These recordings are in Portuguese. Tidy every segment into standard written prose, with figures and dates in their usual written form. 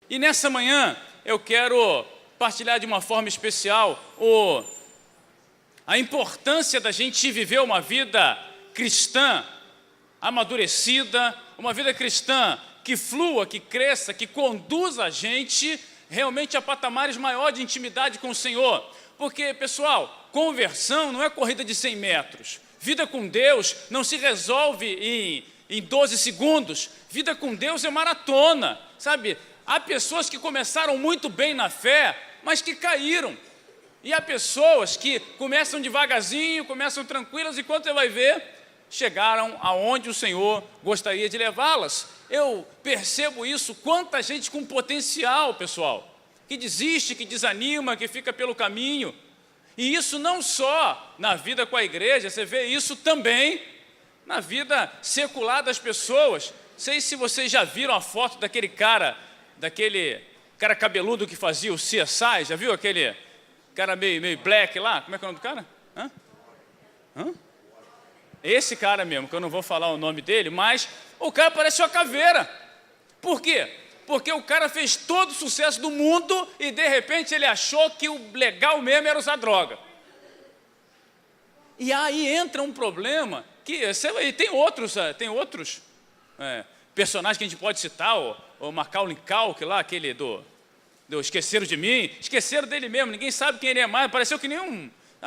E nessa manhã eu quero partilhar de uma forma especial a importância da gente viver uma vida cristã amadurecida, uma vida cristã que flua, que cresça, que conduza a gente realmente a patamares maiores de intimidade com o Senhor. Porque, pessoal, conversão não é corrida de 100 metros. Vida com Deus não se resolve em 12 segundos. Vida com Deus é maratona, sabe? Há pessoas que começaram muito bem na fé, mas que caíram. E há pessoas que começam devagarzinho, começam tranquilas, e quando você vai ver, chegaram aonde o Senhor gostaria de levá-las. Eu percebo isso, quanta gente com potencial, pessoal, que desiste, que desanima, que fica pelo caminho. E isso não só na vida com a igreja, você vê isso também na vida secular das pessoas. Não sei se vocês já viram a foto daquele cara cabeludo que fazia o CSI, já viu aquele cara meio black lá? Como é que é o nome do cara? Hã? Esse cara mesmo, que eu não vou falar o nome dele, mas o cara parece uma caveira. Por quê? Porque o cara fez todo o sucesso do mundo e, de repente, ele achou que o legal mesmo era usar droga. E aí entra um problema que tem outros personagens que a gente pode citar, o Macaulay Culkin lá, aquele do Esqueceram de Mim, esqueceram dele mesmo, ninguém sabe quem ele é mais, pareceu que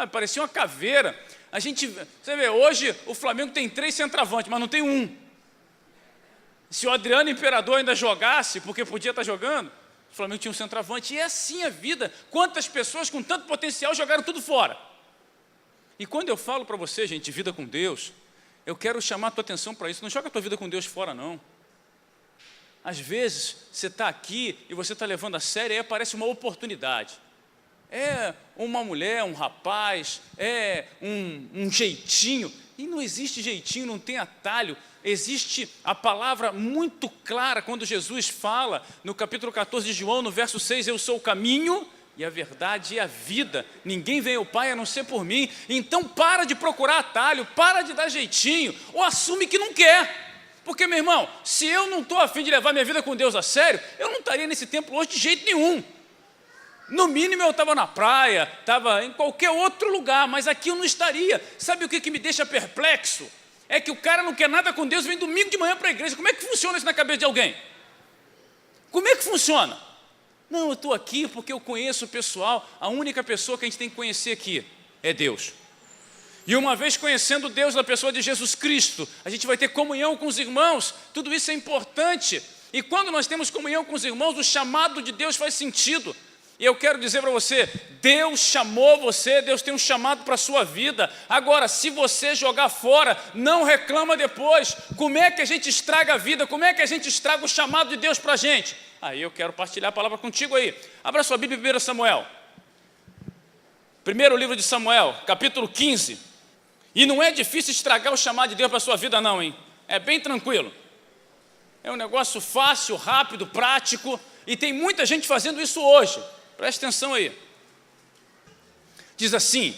parecia uma caveira. Você vê, hoje o Flamengo tem 3 centroavantes, mas não tem um. Se o Adriano Imperador ainda jogasse, porque podia estar jogando, o Flamengo tinha um centroavante. E é assim a vida. Quantas pessoas com tanto potencial jogaram tudo fora? E quando eu falo para você, gente, vida com Deus, eu quero chamar a tua atenção para isso. Não joga a tua vida com Deus fora, não. Às vezes, você está aqui e você está levando a sério, e aí aparece uma oportunidade. É uma mulher, um rapaz, é um jeitinho. E não existe jeitinho, não tem atalho. Existe a palavra muito clara quando Jesus fala no capítulo 14 de João, no verso 6, eu sou o caminho e a verdade e a vida. Ninguém vem ao Pai a não ser por mim. Então para de procurar atalho, para de dar jeitinho, ou assume que não quer. Porque, meu irmão, se eu não estou a fim de levar minha vida com Deus a sério, eu não estaria nesse templo hoje de jeito nenhum. No mínimo eu estava na praia, estava em qualquer outro lugar, mas aqui eu não estaria. Sabe o que me deixa perplexo? É que o cara não quer nada com Deus, vem domingo de manhã para a igreja. Como é que funciona isso na cabeça de alguém? Como é que funciona? Não, eu estou aqui porque eu conheço o pessoal. A única pessoa que a gente tem que conhecer aqui é Deus. E uma vez conhecendo Deus na pessoa de Jesus Cristo, a gente vai ter comunhão com os irmãos. Tudo isso é importante. E quando nós temos comunhão com os irmãos, o chamado de Deus faz sentido. E eu quero dizer para você, Deus chamou você, Deus tem um chamado para a sua vida. Agora, se você jogar fora, não reclama depois. Como é que a gente estraga a vida? Como é que a gente estraga o chamado de Deus para a gente? Aí eu quero partilhar a palavra contigo aí. Abra sua Bíblia em 1 Samuel. Primeiro livro de Samuel, capítulo 15. E não é difícil estragar o chamado de Deus para a sua vida não, hein? É bem tranquilo. É um negócio fácil, rápido, prático. E tem muita gente fazendo isso hoje. Preste atenção aí. Diz assim: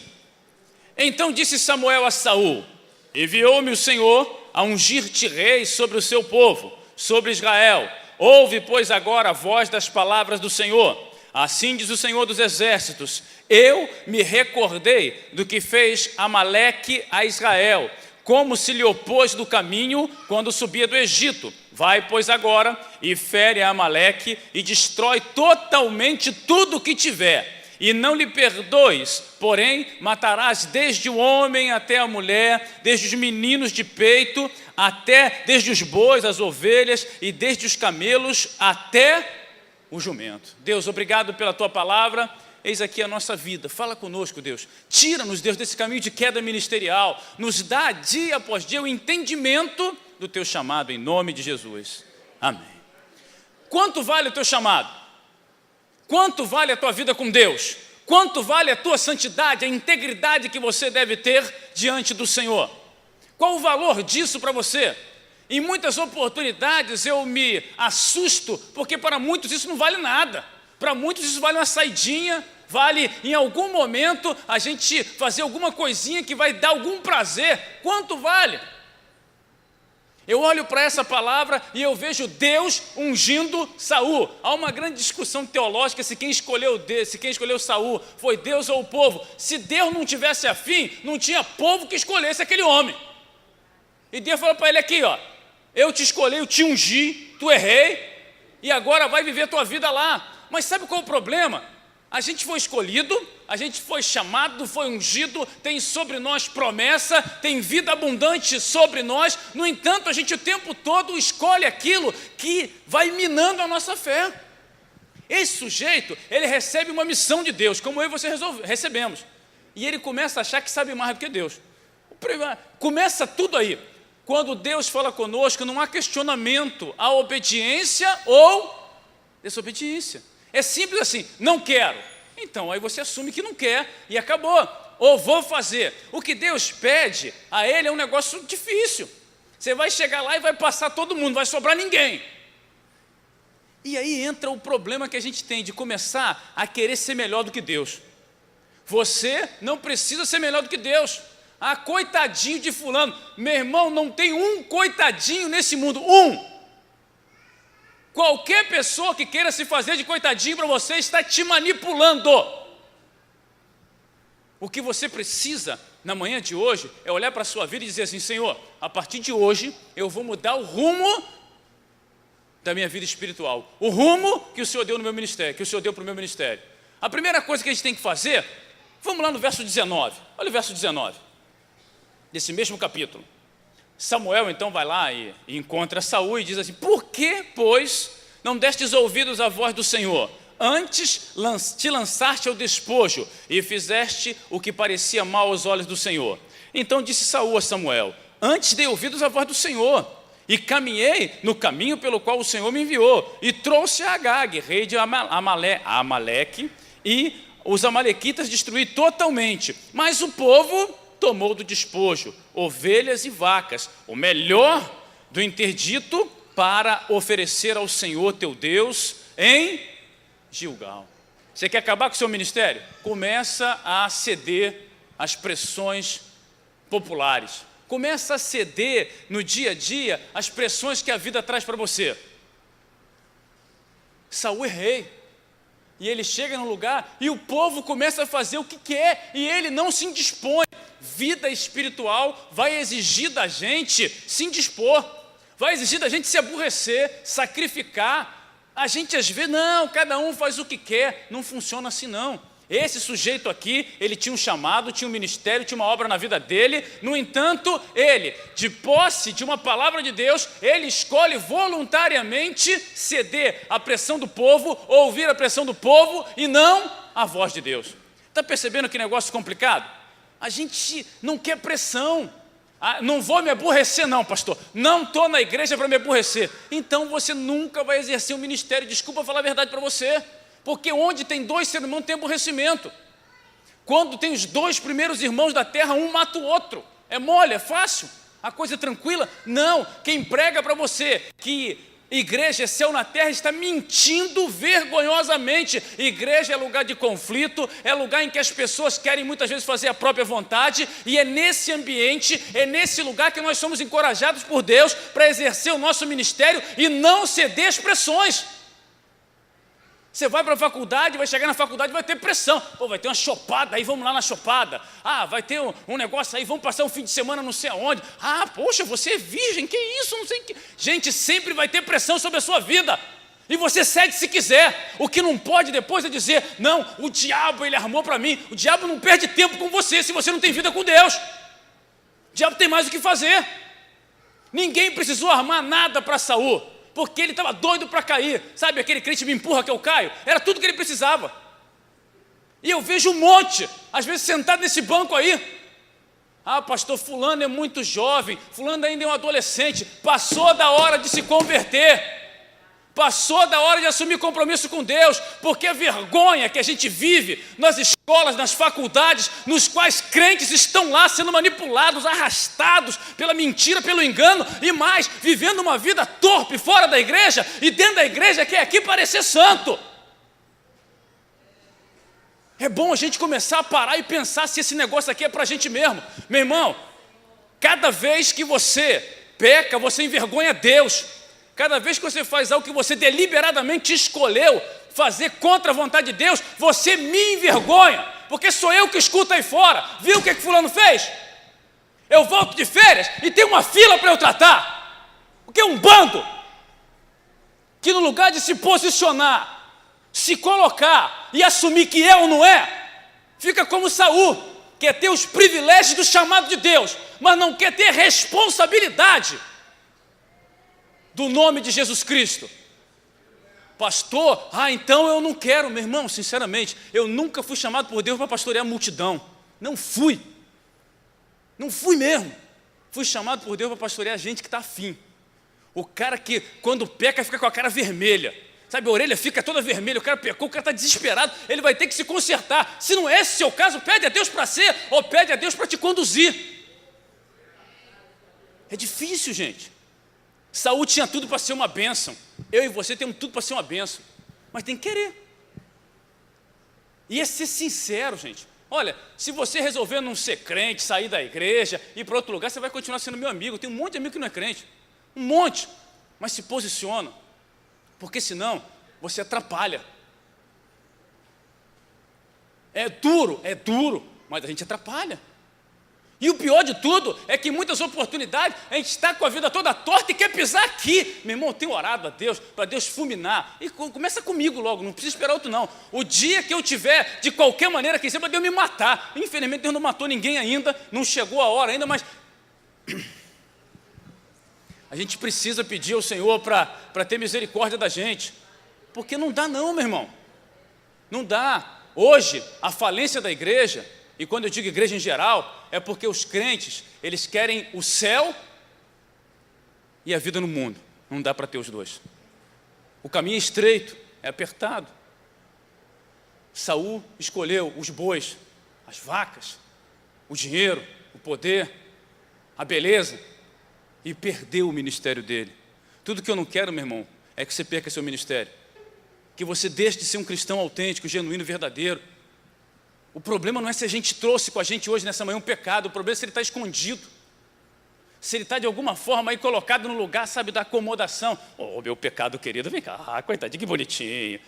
então disse Samuel a Saul: enviou-me o Senhor a ungir-te rei sobre o seu povo, sobre Israel. Ouve, pois, agora a voz das palavras do Senhor. Assim diz o Senhor dos Exércitos: eu me recordei do que fez Amaleque a Israel, como se lhe opôs do caminho quando subia do Egito. Vai, pois, agora e fere a Amaleque e destrói totalmente tudo o que tiver. E não lhe perdoes, porém matarás desde o homem até a mulher, desde os meninos de peito, até desde os bois, as ovelhas, e desde os camelos até o jumento. Deus, obrigado pela tua palavra. Eis aqui a nossa vida, fala conosco, Deus. Tira-nos, Deus, desse caminho de queda ministerial. Nos dá dia após dia o entendimento do teu chamado, em nome de Jesus. Amém. Quanto vale o teu chamado? Quanto vale a tua vida com Deus? Quanto vale a tua santidade, a integridade que você deve ter diante do Senhor? Qual o valor disso para você? Em muitas oportunidades eu me assusto, porque para muitos isso não vale nada. Para muitos isso vale uma saidinha, vale em algum momento a gente fazer alguma coisinha que vai dar algum prazer. Quanto vale? Eu olho para essa palavra e eu vejo Deus ungindo Saul. Há uma grande discussão teológica se quem escolheu Saul foi Deus ou o povo. Se Deus não tivesse afim, não tinha povo que escolhesse aquele homem. E Deus falou para ele aqui, ó, eu te escolhi, eu te ungi, tu errei, e agora vai viver a tua vida lá. Mas sabe qual é o problema? A gente foi escolhido, a gente foi chamado, foi ungido, tem sobre nós promessa, tem vida abundante sobre nós. No entanto, a gente o tempo todo escolhe aquilo que vai minando a nossa fé. Esse sujeito, ele recebe uma missão de Deus, como eu e você recebemos. E ele começa a achar que sabe mais do que Deus. Começa tudo aí. Quando Deus fala conosco, não há questionamento, há obediência ou desobediência. É simples assim, não quero. Então, aí você assume que não quer e acabou. Ou vou fazer. O que Deus pede a ele é um negócio difícil. Você vai chegar lá e vai passar todo mundo, não vai sobrar ninguém. E aí entra o problema que a gente tem de começar a querer ser melhor do que Deus. Você não precisa ser melhor do que Deus. Ah, coitadinho de fulano. Meu irmão, não tem um coitadinho nesse mundo. Um. Qualquer pessoa que queira se fazer de coitadinho para você está te manipulando. O que você precisa na manhã de hoje é olhar para a sua vida e dizer assim: Senhor, a partir de hoje eu vou mudar o rumo da minha vida espiritual, o rumo que o Senhor deu no meu ministério, que o Senhor deu para o meu ministério. A primeira coisa que a gente tem que fazer, vamos lá no verso 19, olha o verso 19, desse mesmo capítulo. Samuel então vai lá e encontra Saul e diz assim: por que, pois, não destes ouvidos à voz do Senhor? Antes te lançaste ao despojo e fizeste o que parecia mal aos olhos do Senhor. Então disse Saul a Samuel: antes dei ouvidos à voz do Senhor e caminhei no caminho pelo qual o Senhor me enviou e trouxe a Agag, rei de Amaleque, e os amalequitas destruí totalmente, mas o povo tomou do despojo ovelhas e vacas, o melhor do interdito, para oferecer ao Senhor teu Deus em Gilgal. Você quer acabar com o seu ministério? Começa a ceder às pressões populares. Começa a ceder no dia a dia às pressões que a vida traz para você. Saul é rei. E ele chega num lugar e o povo começa a fazer o que quer e ele não se indispõe. Vida espiritual vai exigir da gente se indispor, vai exigir da gente se aborrecer, sacrificar. A gente às vezes, não, cada um faz o que quer, não funciona assim não. Esse sujeito aqui, ele tinha um chamado, tinha um ministério, tinha uma obra na vida dele. No entanto, ele, de posse de uma palavra de Deus, ele escolhe voluntariamente ceder à pressão do povo, ouvir a pressão do povo e não a voz de Deus. Está percebendo que negócio complicado? A gente não quer pressão. Ah, não vou me aborrecer não, pastor. Não estou na igreja para me aborrecer. Então você nunca vai exercer um ministério. Desculpa falar a verdade para você. Porque onde tem dois seres humanos tem aborrecimento. Quando tem os dois primeiros irmãos da terra, um mata o outro. É mole, é fácil, a coisa é tranquila? Não, quem prega para você que igreja é céu na terra está mentindo vergonhosamente. Igreja é lugar de conflito, é lugar em que as pessoas querem muitas vezes fazer a própria vontade, e é nesse ambiente, é nesse lugar que nós somos encorajados por Deus para exercer o nosso ministério e não ceder às pressões. Você vai para a faculdade, vai chegar na faculdade, vai ter pressão. Pô, vai ter uma chopada, aí vamos lá na chopada. Ah, vai ter um negócio aí, vamos passar um fim de semana não sei aonde. Ah, poxa, você é virgem, que isso, não sei o que. Gente, sempre vai ter pressão sobre a sua vida. E você cede se quiser. O que não pode depois é dizer: não, o diabo ele armou para mim. O diabo não perde tempo com você se você não tem vida com Deus. O diabo tem mais o que fazer. Ninguém precisou armar nada para Saul, porque ele estava doido para cair. Sabe aquele crente me empurra que eu caio? Era tudo que ele precisava. E eu vejo um monte, às vezes sentado nesse banco aí. Ah, pastor, fulano é muito jovem, fulano ainda é um adolescente, passou da hora de se converter, passou da hora de assumir compromisso com Deus, porque a vergonha que a gente vive nas escolas, nas faculdades, nos quais crentes estão lá sendo manipulados, arrastados pela mentira, pelo engano, e mais, vivendo uma vida torpe fora da igreja, e dentro da igreja quer aqui parecer santo. É bom a gente começar a parar e pensar se esse negócio aqui é para a gente mesmo. Meu irmão, cada vez que você peca, você envergonha Deus. Cada vez que você faz algo que você deliberadamente escolheu fazer contra a vontade de Deus, você me envergonha, porque sou eu que escuto aí fora. Viu o que fulano fez? Eu volto de férias e tem uma fila para eu tratar, porque é um bando que, no lugar de se posicionar, se colocar e assumir que é ou não é, fica como Saul, quer ter os privilégios do chamado de Deus, mas não quer ter responsabilidade do nome de Jesus Cristo. Pastor, então eu não quero. Meu irmão, sinceramente, eu nunca fui chamado por Deus para pastorear a multidão. Não fui mesmo. Fui chamado por Deus para pastorear a gente que está afim. O cara que, quando peca, fica com a cara vermelha. Sabe, a orelha fica toda vermelha, o cara pecou, o cara está desesperado, ele vai ter que se consertar. Se não é esse o seu caso, pede a Deus para ser, ou pede a Deus para te conduzir. É difícil, gente. Saul tinha tudo para ser uma bênção. Eu e você temos tudo para ser uma bênção. Mas tem que querer. E é ser sincero, gente. Olha, se você resolver não ser crente, sair da igreja, ir para outro lugar, você vai continuar sendo meu amigo. Tem um monte de amigo que não é crente. Um monte. Mas se posiciona. Porque senão você atrapalha. É duro, mas a gente atrapalha. E o pior de tudo é que em muitas oportunidades a gente está com a vida toda torta e quer pisar aqui. Meu irmão, eu tenho orado a Deus, para Deus fulminar. E começa comigo logo, não precisa esperar outro não. O dia que eu tiver, de qualquer maneira, quem sabe, Deus me matar. Infelizmente Deus não matou ninguém ainda, não chegou a hora ainda, mas a gente precisa pedir ao Senhor para ter misericórdia da gente. Porque não dá não, meu irmão. Não dá. Hoje, a falência da igreja, e quando eu digo igreja em geral, é porque os crentes, eles querem o céu e a vida no mundo. Não dá para ter os dois. O caminho é estreito, é apertado. Saul escolheu os bois, as vacas, o dinheiro, o poder, a beleza, e perdeu o ministério dele. Tudo que eu não quero, meu irmão, é que você perca seu ministério. Que você deixe de ser um cristão autêntico, genuíno, verdadeiro. O problema não é se a gente trouxe com a gente hoje nessa manhã um pecado, o problema é se ele está escondido. Se ele está de alguma forma aí colocado no lugar, sabe, da acomodação. Meu pecado querido, vem cá, coitadinho, que bonitinho.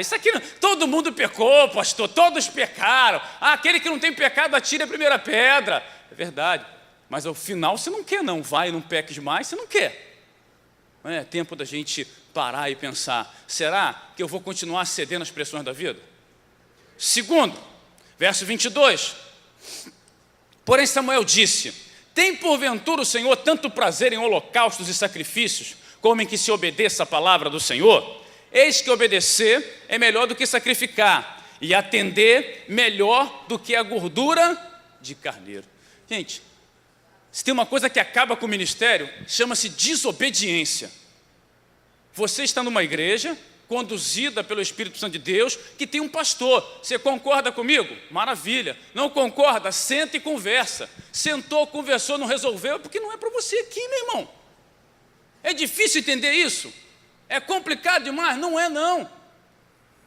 Isso aqui, todo mundo pecou, pastor, todos pecaram. Aquele que não tem pecado, atire a primeira pedra. É verdade, mas ao final você não quer não, vai, não peques mais, você não quer. Não é tempo da gente parar e pensar, será que eu vou continuar cedendo às pressões da vida? Segundo, verso 22, porém Samuel disse, tem porventura o Senhor tanto prazer em holocaustos e sacrifícios, como em que se obedeça a palavra do Senhor? Eis que obedecer é melhor do que sacrificar, e atender melhor do que a gordura de carneiro. Gente, se tem uma coisa que acaba com o ministério, chama-se desobediência. Você está numa igreja conduzida pelo Espírito Santo de Deus, que tem um pastor. Você concorda comigo? Maravilha. Não concorda? Senta e conversa. Sentou, conversou, não resolveu, porque não é para você aqui, meu irmão. É difícil entender isso? É complicado demais? Não é, não.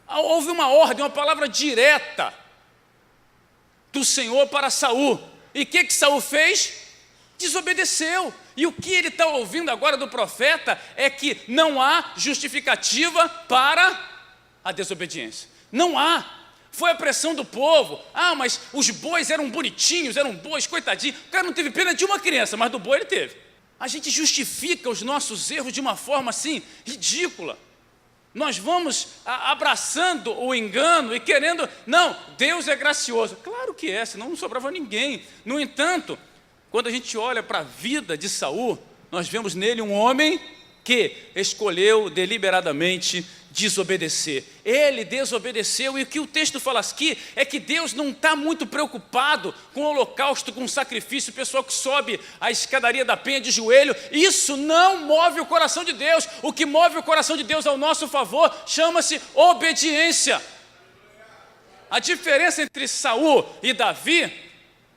Houve uma ordem, uma palavra direta do Senhor para Saul. E o que Saul fez? Desobedeceu. E o que ele está ouvindo agora do profeta é que não há justificativa para a desobediência. Não há. Foi a pressão do povo. Mas os bois eram bonitinhos, eram bois, coitadinho. O cara não teve pena de uma criança, mas do boi ele teve. A gente justifica os nossos erros de uma forma assim, ridícula. Nós vamos abraçando o engano e querendo, não, Deus é gracioso. Claro que é, senão não sobrava ninguém. No entanto, quando a gente olha para a vida de Saul, nós vemos nele um homem que escolheu deliberadamente desobedecer. Ele desobedeceu, e o que o texto fala aqui é que Deus não está muito preocupado com o holocausto, com o sacrifício, o pessoal que sobe a escadaria da penha de joelho. Isso não move o coração de Deus. O que move o coração de Deus ao nosso favor chama-se obediência. A diferença entre Saul e Davi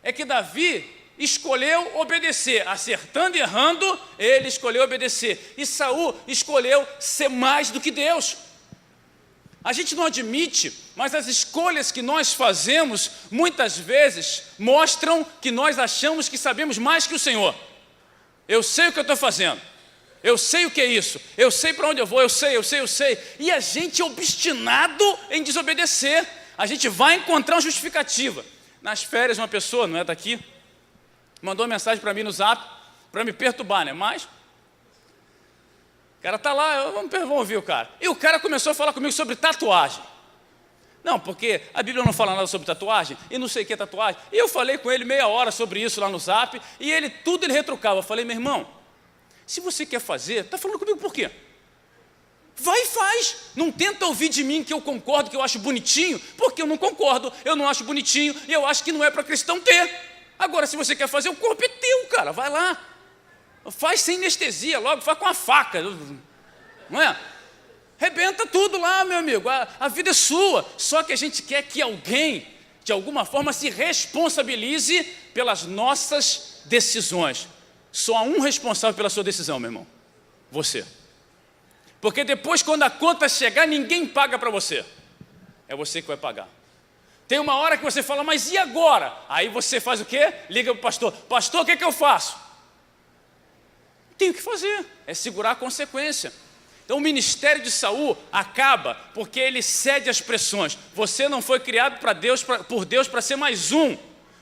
é que Davi escolheu obedecer, acertando e errando, ele escolheu obedecer. E Saul escolheu ser mais do que Deus. A gente não admite, mas as escolhas que nós fazemos, muitas vezes, mostram que nós achamos que sabemos mais que o Senhor. Eu sei o que eu estou fazendo. Eu sei o que é isso. Eu sei para onde eu vou. Eu sei. E a gente é obstinado em desobedecer. A gente vai encontrar uma justificativa. Nas férias, uma pessoa, não é daqui, mandou uma mensagem para mim no Zap, para me perturbar, né? Mas o cara está lá, vamos ouvir o cara. E o cara começou a falar comigo sobre tatuagem. Não, porque a Bíblia não fala nada sobre tatuagem, e não sei o que é tatuagem. E eu falei com ele meia hora sobre isso lá no Zap, e ele retrucava. Eu falei, meu irmão, se você quer fazer, está falando comigo por quê? Vai e faz. Não tenta ouvir de mim que eu concordo, que eu acho bonitinho, porque eu não concordo, eu não acho bonitinho, e eu acho que não é para cristão ter. Agora, se você quer fazer, o corpo é teu, cara, vai lá. Faz sem anestesia logo, faz com a faca, não é? Rebenta tudo lá, meu amigo, a vida é sua. Só que a gente quer que alguém, de alguma forma, se responsabilize pelas nossas decisões. Só há um responsável pela sua decisão, meu irmão, você. Porque depois, quando a conta chegar, ninguém paga para você. É você que vai pagar. Tem uma hora que você fala, mas e agora? Aí você faz o quê? Liga para o pastor. Pastor, o que é que eu faço? Tenho que fazer, é segurar a consequência. Então o ministério de Saul acaba porque ele cede às pressões. Você não foi criado por Deus para ser mais um.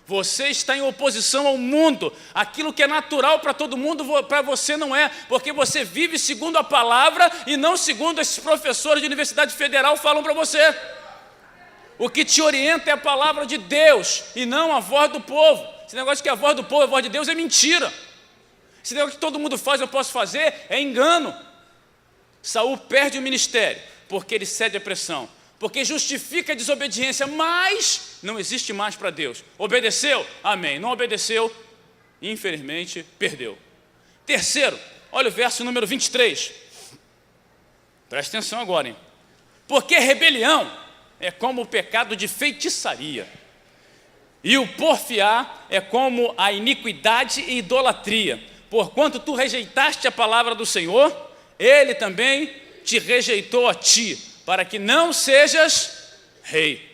Você está em oposição ao mundo. Aquilo que é natural para todo mundo, para você não é. Porque você vive segundo a palavra e não segundo esses professores de universidade federal falam para você. O que te orienta é a palavra de Deus e não a voz do povo. Esse negócio de que a voz do povo é a voz de Deus é mentira. Esse negócio que todo mundo faz, eu posso fazer, é engano. Saul perde o ministério porque ele cede à pressão, porque justifica a desobediência, mas não existe mais para Deus. Obedeceu? Amém. Não obedeceu? Infelizmente, perdeu. Terceiro, olha o verso número 23. Presta atenção agora, hein? Porque rebelião é como o pecado de feitiçaria, e o porfiar é como a iniquidade e idolatria. Porquanto tu rejeitaste a palavra do Senhor, Ele também te rejeitou a ti, para que não sejas rei.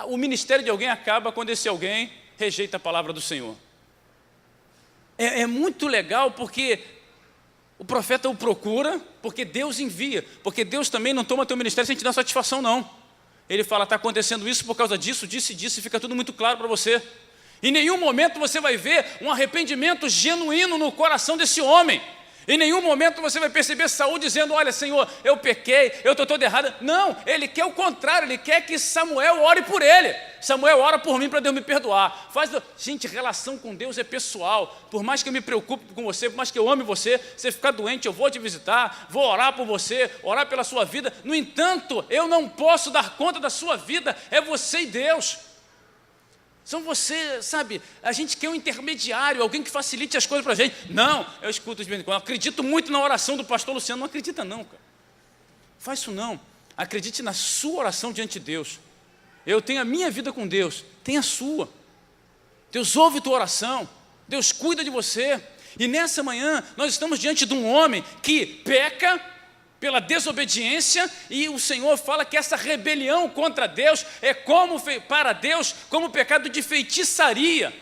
O ministério de alguém acaba quando esse alguém rejeita a palavra do Senhor. É muito legal porque o profeta o procura, porque Deus envia, porque Deus também não toma teu ministério sem te dar satisfação, não. Ele fala, está acontecendo isso por causa disso, disso e disso, e fica tudo muito claro para você. Em nenhum momento você vai ver um arrependimento genuíno no coração desse homem. Em nenhum momento você vai perceber Saul dizendo, olha, Senhor, eu pequei, eu estou todo errado. Não, ele quer o contrário, ele quer que Samuel ore por ele. Samuel ora por mim para Deus me perdoar. Gente, relação com Deus é pessoal. Por mais que eu me preocupe com você, por mais que eu ame você, você ficar doente, eu vou te visitar, vou orar por você, orar pela sua vida. No entanto, eu não posso dar conta da sua vida, é você e Deus. São você, sabe, a gente quer um intermediário, alguém que facilite as coisas para a gente. Não, eu escuto de vez em quando, acredito muito na oração do pastor Luciano. Não acredita não, cara. Faz isso não. Acredite na sua oração diante de Deus. Eu tenho a minha vida com Deus, tem a sua. Deus ouve tua oração, Deus cuida de você. E nessa manhã, nós estamos diante de um homem que peca pela desobediência, e o Senhor fala que essa rebelião contra Deus é para Deus como pecado de feitiçaria,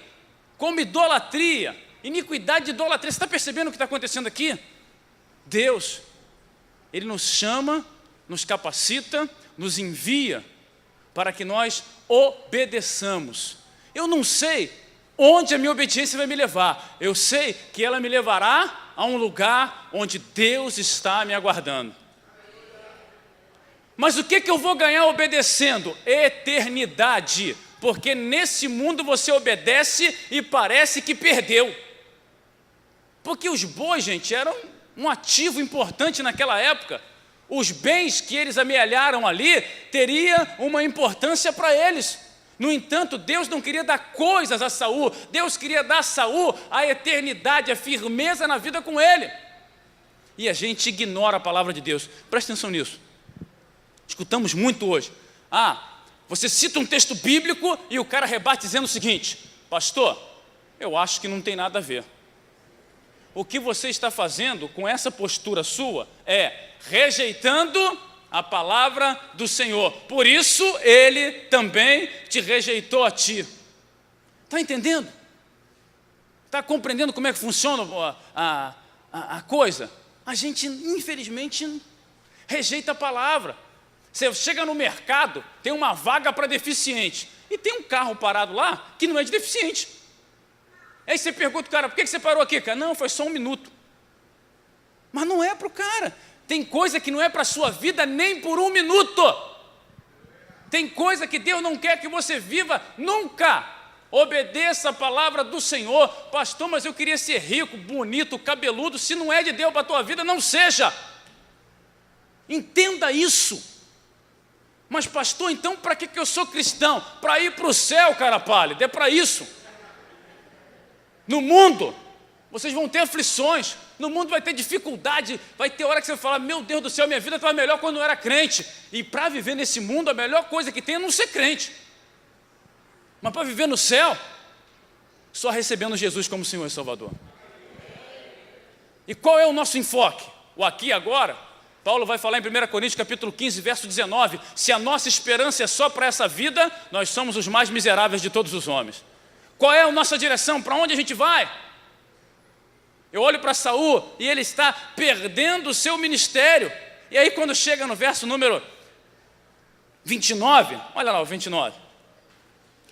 como idolatria, iniquidade e idolatria. Você está percebendo o que está acontecendo aqui? Deus, Ele nos chama, nos capacita, nos envia para que nós obedeçamos. Eu não sei onde a minha obediência vai me levar, eu sei que ela me levará a um lugar onde Deus está me aguardando. Mas o que eu vou ganhar obedecendo? Eternidade, porque nesse mundo você obedece e parece que perdeu. Porque os bois, gente, eram um ativo importante naquela época. Os bens que eles amealharam ali teria uma importância para eles. No entanto, Deus não queria dar coisas a Saul, Deus queria dar a Saul a eternidade, a firmeza na vida com ele. E a gente ignora a palavra de Deus. Presta atenção nisso. Escutamos muito hoje. Você cita um texto bíblico e o cara rebate dizendo o seguinte: pastor, eu acho que não tem nada a ver. O que você está fazendo com essa postura sua é rejeitando a palavra do Senhor. Por isso, Ele também te rejeitou a ti. Está entendendo? Está compreendendo como é que funciona a coisa? A gente, infelizmente, rejeita a palavra. Você chega no mercado, tem uma vaga para deficiente, e tem um carro parado lá que não é de deficiente. Aí você pergunta o cara, por que você parou aqui, cara? Não, foi só 1 minuto. Mas não é para o cara. Tem coisa que não é para a sua vida nem por 1 minuto. Tem coisa que Deus não quer que você viva nunca. Obedeça a palavra do Senhor. Pastor, mas eu queria ser rico, bonito, cabeludo. Se não é de Deus para a tua vida, não seja. Entenda isso. Mas pastor, então para que eu sou cristão? Para ir para o céu, cara pálida, é para isso. No mundo, vocês vão ter aflições, no mundo vai ter dificuldade, vai ter hora que você fala, meu Deus do céu, minha vida estava melhor quando eu era crente. E para viver nesse mundo, a melhor coisa que tem é não ser crente. Mas para viver no céu, só recebendo Jesus como Senhor e Salvador. E qual é o nosso enfoque? O aqui e agora? Paulo vai falar em 1 Coríntios capítulo 15, verso 19, se a nossa esperança é só para essa vida, nós somos os mais miseráveis de todos os homens. Qual é a nossa direção? Para onde a gente vai? Eu olho para Saul e ele está perdendo o seu ministério. E aí quando chega no verso número 29, olha lá o 29.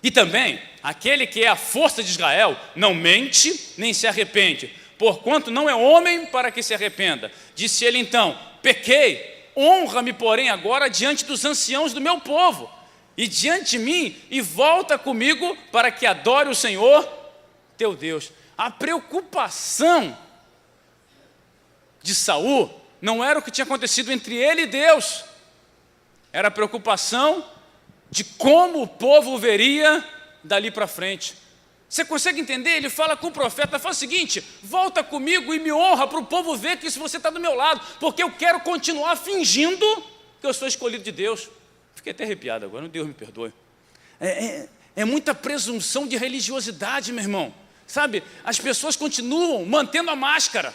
E também, aquele que é a força de Israel não mente nem se arrepende, porquanto não é homem para que se arrependa. Disse ele então, pequei, honra-me porém agora diante dos anciãos do meu povo, e diante de mim, e volta comigo para que adore o Senhor teu Deus. A preocupação de Saul não era o que tinha acontecido entre ele e Deus, era a preocupação de como o povo o veria dali para frente. Você consegue entender? Ele fala com o profeta, fala o seguinte, volta comigo e me honra para o povo ver que se você está do meu lado, porque eu quero continuar fingindo que eu sou escolhido de Deus. Fiquei até arrepiado agora, Deus me perdoe. É muita presunção de religiosidade, meu irmão. Sabe, as pessoas continuam mantendo a máscara.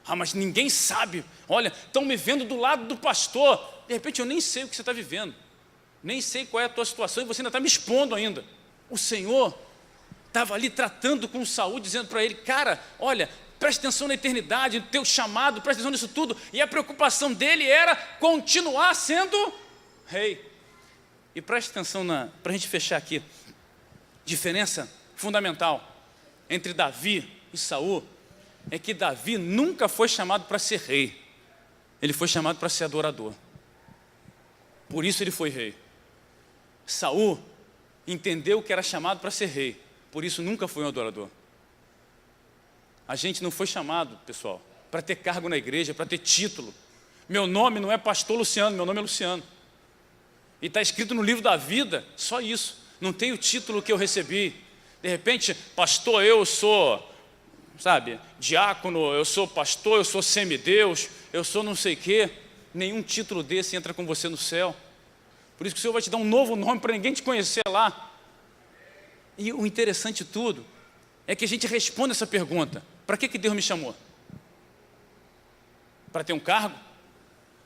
Ah, mas ninguém sabe. Olha, estão me vendo do lado do pastor. De repente eu nem sei o que você está vivendo. Nem sei qual é a tua situação e você ainda está me expondo ainda. O Senhor estava ali tratando com Saul, dizendo para ele, cara, olha, preste atenção na eternidade, no teu chamado, preste atenção nisso tudo. E a preocupação dele era continuar sendo rei. E preste atenção, para a gente fechar aqui, diferença fundamental entre Davi e Saul é que Davi nunca foi chamado para ser rei, ele foi chamado para ser adorador. Por isso ele foi rei. Saul entendeu que era chamado para ser rei, por isso nunca foi um adorador. A gente não foi chamado, pessoal, para ter cargo na igreja, para ter título. Meu nome não é pastor Luciano, meu nome é Luciano. E está escrito no livro da vida, só isso. Não tem o título que eu recebi. De repente, pastor, eu sou, sabe, diácono, eu sou pastor, eu sou semideus, eu sou não sei o quê. Nenhum título desse entra com você no céu. Por isso que o Senhor vai te dar um novo nome para ninguém te conhecer lá. E o interessante de tudo é que a gente responde essa pergunta. Para que Deus me chamou? Para ter um cargo?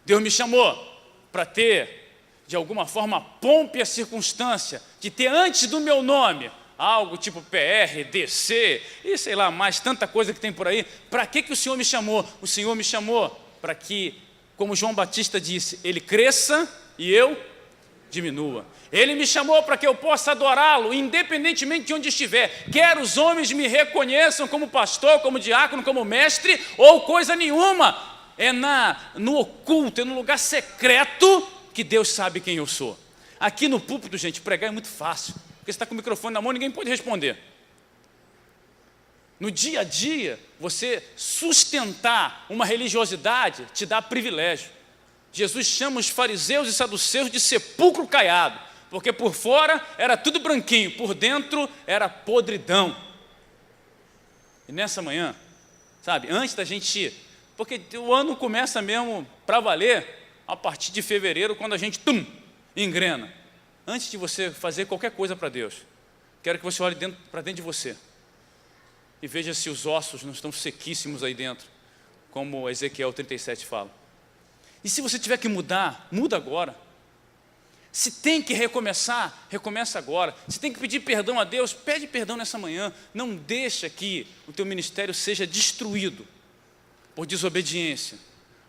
Deus me chamou para ter, de alguma forma, a pompa e a circunstância de ter antes do meu nome algo tipo PR, DC e sei lá, mais tanta coisa que tem por aí. Para que o Senhor me chamou? O Senhor me chamou para que, como João Batista disse, Ele cresça e eu diminua. Ele me chamou para que eu possa adorá-lo, independentemente de onde estiver. Quer os homens me reconheçam como pastor, como diácono, como mestre, ou coisa nenhuma. É no oculto, é no lugar secreto que Deus sabe quem eu sou. Aqui no púlpito, gente, pregar é muito fácil, porque você está com o microfone na mão, ninguém pode responder. No dia a dia, você sustentar uma religiosidade te dá privilégio. Jesus chama os fariseus e saduceus de sepulcro caiado, porque por fora era tudo branquinho, por dentro era podridão. E nessa manhã, sabe, antes da gente, porque o ano começa mesmo para valer a partir de fevereiro, quando a gente engrena. Antes de você fazer qualquer coisa para Deus, quero que você olhe para dentro de você e veja se os ossos não estão sequíssimos aí dentro, como Ezequiel 37 fala. E se você tiver que mudar, muda agora. Se tem que recomeçar, recomeça agora. Se tem que pedir perdão a Deus, pede perdão nessa manhã. Não deixa que o teu ministério seja destruído por desobediência,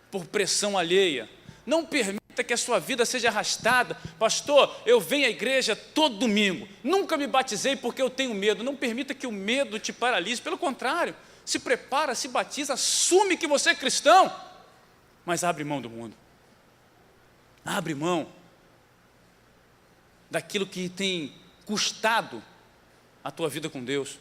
por pressão alheia. Não permita que a sua vida seja arrastada. Pastor, eu venho à igreja todo domingo, nunca me batizei porque eu tenho medo. Não permita que o medo te paralise. Pelo contrário, se prepara, se batiza, assume que você é cristão, mas abre mão do mundo. Abre mão daquilo que tem custado a tua vida com Deus.